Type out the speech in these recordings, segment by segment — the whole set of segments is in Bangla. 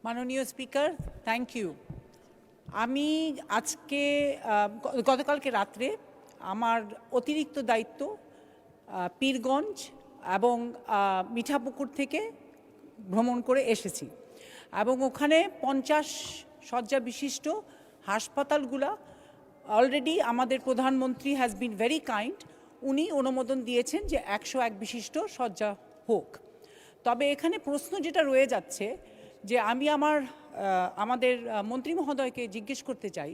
মাননীয় স্পিকার, থ্যাংক ইউ। আমি আজকে গতকালকে রাত্রে আমার অতিরিক্ত দায়িত্ব পীরগঞ্জ এবং মিঠাপুকুর থেকে ভ্রমণ করে এসেছি এবং ওখানে 50 শয্যা বিশিষ্ট হাসপাতালগুলা অলরেডি আমাদের প্রধানমন্ত্রী হ্যাজ বিন ভেরি কাইন্ড, উনি অনুমোদন দিয়েছেন যে 101 বিশিষ্ট শয্যা হোক। তবে এখানে প্রশ্ন যেটা রয়ে যাচ্ছে যে আমি আমাদের মন্ত্রী মহোদয়কে জিজ্ঞেস করতে চাই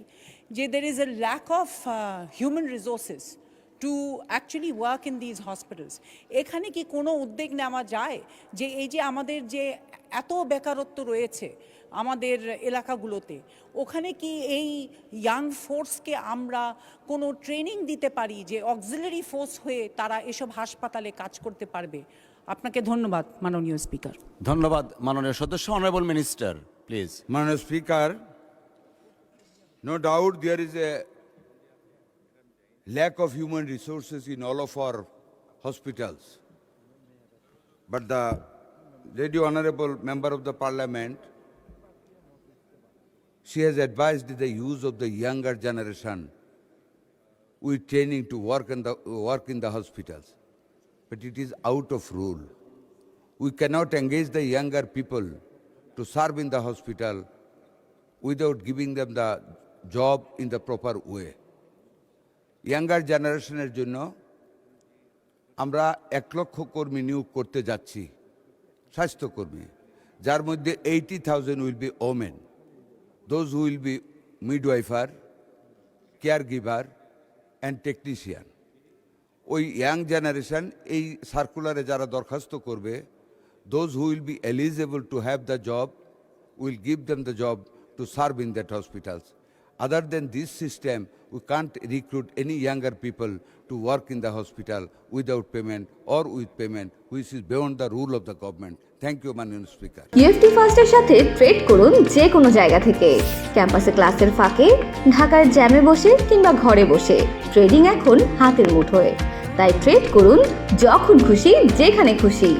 যে there is a lack of human resources to actually work in these hospitals. এখানে কি কোনো উদ্যোগ নেওয়া যায় যে এই যে আমাদের যে এত বেকারত্ব রয়েছে আমাদের এলাকাগুলোতে, ওখানে কি এই ইয়াং ফোর্সকে আমরা কোনো ট্রেনিং দিতে পারি যে অক্সিলারি ফোর্স হয়ে তারা এসব হাসপাতালে কাজ করতে পারবে? আপনাকে ধন্যবাদ মাননীয় স্পিকার। ধন্যবাদ মাননীয় সদস্য। Honourable minister please. Honourable Speaker, no doubt there is a lack of human resources in all of our hospitals. But the Lady Honourable Member of the Parliament, she has advised the use of the younger generation with training to work in the hospitals. But it is out of rule. We cannot engage the younger people to serve in the hospital without giving them the job in the proper way. Younger generationের জন্য আমরা 1 লক্ষ কর্মী নিয়োগ করতে যাচ্ছি, স্বাস্থ্যকর্মী, যার মধ্যে 80,000 will be women. Those who will be midwifer, caregiver and technician. ওই ইয়াং জেনারেশন এই সার্কুলারে যারা দরখাস্ত করবে, those who will be eligible to have the job, will give them the job to serve in that hospitals. Other than this system, we can't recruit any younger people to work in the hospital without payment or with payment, which is beyond the rule of the government. Thank you, Honourable Speaker. UFT ফার্স্টের সাথে ট্রেড করুন যে কোনো জায়গা থেকে। ক্যাম্পাসে ক্লাসের ফাঁকে, ঢাকার জ্যামে বসে কিংবা ঘরে বসে, ট্রেডিং এখন হাতের মুঠোয়। তাই ট্রেড করুন যখন খুশি, যেখানে খুশি।